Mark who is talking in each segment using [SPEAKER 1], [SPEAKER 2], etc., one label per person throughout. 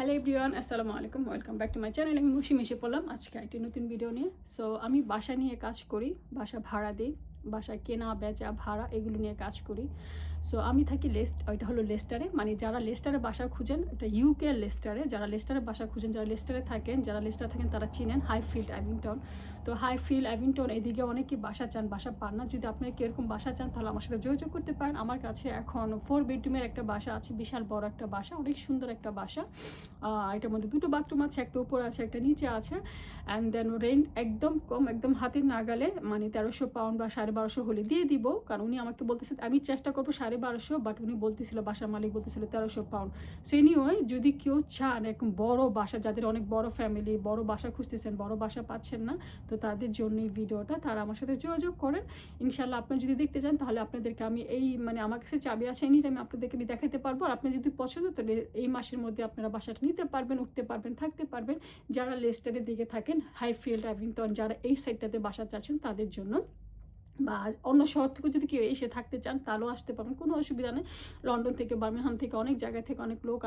[SPEAKER 1] Hello everyone, আসসালামু আলাইকুম, welcome back to my channel. আমি মুশিম এসে পড়লাম আজকে একটি নতুন ভিডিও নিয়ে। সো আমি বাসা নিয়ে কাজ করি, বাসা ভাড়া দিই, বাসা কেনা বেচা ভাড়া এগুলো নিয়ে কাজ করি। সো আমি থাকি ওইটা হলো লেস্টারে, মানে যারা লেস্টারে বাসা খুঁজেন, এটা ইউকে লেস্টারে, যারা লেস্টারে বাসা খুঁজেন, যারা লেস্টারে থাকেন, যারা লেস্টারে থাকেন তারা চিনেন হাইফিল্ড অ্যাভিংটন। তো হাইফিল্ড অ্যাভিংটন এদিকে অনেকে বাসা চান, বাসা পান না। যদি আপনারা কীরকম বাসা চান তাহলে আমার সাথে যোগাযোগ করতে পারেন। আমার কাছে এখন 4 বেডরুমের একটা বাসা আছে, বিশাল বড় একটা বাসা, অনেক সুন্দর একটা বাসা। এটার মধ্যে 2টো বাথরুম আছে, একটা উপরে আছে একটা নিচে আছে। অ্যান্ড দেন রেন্ট একদম কম, একদম হাতের নাগালে, মানে 1300 পাউন্ড বা 1250 হলে দিয়ে দিব। কারণ উনি আমাকে বলতেছে, আমি চেষ্টা করবো 1250, বাট উনি বলতেছিল, বাসার মালিক বলতেছিল 1300 পাউন্ড। সো এনিওয়ে, যদি কেউ চান এরকম বড় বাসা, যাদের অনেক বড় ফ্যামিলি, বড় বাসা খুঁজতেছেন, বড় বাসা পাচ্ছেন না, তো তাদের জন্য এই ভিডিওটা, তারা আমার সাথে যোগাযোগ করেন। ইনশাল্লাহ আপনি যদি দেখতে চান তাহলে আপনাদেরকে আমি মানে আমার কাছে চাবি আছে, এনি টাইম আপনাদেরকে আমি দেখাতে পারবো। আর আপনি যদি পছন্দ, তাহলে এই মাসের মধ্যে আপনারা বাসাটা নিতে পারবেন, উঠতে পারবেন, থাকতে পারবেন। যারা লেস্টারের দিকে থাকেন, হাইফিল্ড অ্যাভিংটন, যারা এই সাইডটাতে বাসা চাচ্ছেন তাদের জন্য, বা অন্য শহর থেকে যদি কেউ এসে থাকতে চান তাহলেও আসতে পারবেন, কোনো অসুবিধা নেই। লন্ডন থেকে, বার্মিংহাম থেকে, অনেক জায়গা থেকে অনেক লোক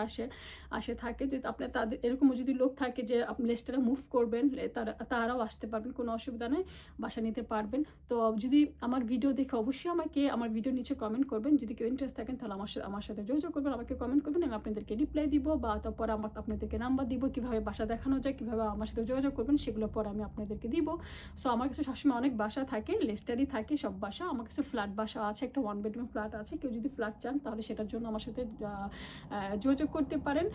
[SPEAKER 1] আসে থাকে। যদি আপনার তাদের এরকমও যদি লোক থাকে যে আপনি লেস্টারে মুভ করবেন, তারাও আসতে পারবেন, কোনো অসুবিধা নেই, বাসা নিতে পারবেন। তো যদি আমার ভিডিও দেখে অবশ্যই আমাকে আমার ভিডিও নিচে কমেন্ট করবেন। যদি কেউ ইন্টারেস্ট থাকেন তাহলে আমার সাথে যোগাযোগ করবেন, আমাকে কমেন্ট করবেন, আমি আপনাদেরকে রিপ্লাই দিব, বা তারপর আপনাদেরকে নাম্বার দিব, কীভাবে বাসা দেখানো যায়, কীভাবে আমার সাথে যোগাযোগ করবেন, সেগুলো পরে আমি আপনাদেরকে দিব। সো আমার কাছে সবসময় অনেক বাসা থাকে, লেস্টারই থাকে সব বাসা। আমার কাছে ফ্ল্যাট বাসা আছে, একটা 1 বেডরুম ফ্ল্যাট আছে। কেউ যদি ফ্ল্যাট চান তাহলে সেটার জন্য আমার সাথে যোগাযোগ করতে পারেন।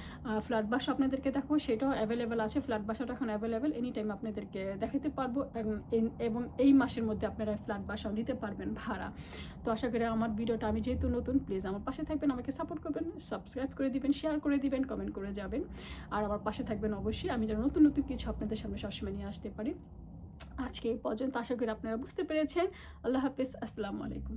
[SPEAKER 1] ফ্ল্যাট বাসা আপনাদেরকে দেখাবো, সেটাও অ্যাভেলেবেল আছে। ফ্ল্যাট বাসাটা এখন অ্যাভেলেবেল, এনি টাইম আপনাদেরকে দেখাতে পারবো। এবং এই মাসের মধ্যে আপনারা ফ্ল্যাট বাসাও নিতে পারবেন ভাড়া। তো আশা করি আমার ভিডিওটা, আমি যেহেতু নতুন, প্লিজ আমার পাশে থাকবেন, আমাকে সাপোর্ট করবেন, সাবস্ক্রাইব করে দিবেন, শেয়ার করে দিবেন, কমেন্ট করে যাবেন। আর আমার পাশে থাকবেন অবশ্যই, আমি যেন নতুন নতুন কিছু আপনাদের সামনে সবসময় নিয়ে আসতে পারি। আজকে এই পর্যন্ত, আশা করি আপনারা বুঝতে পেরেছেন। আল্লাহ হাফিজ, আসসালামু আলাইকুম।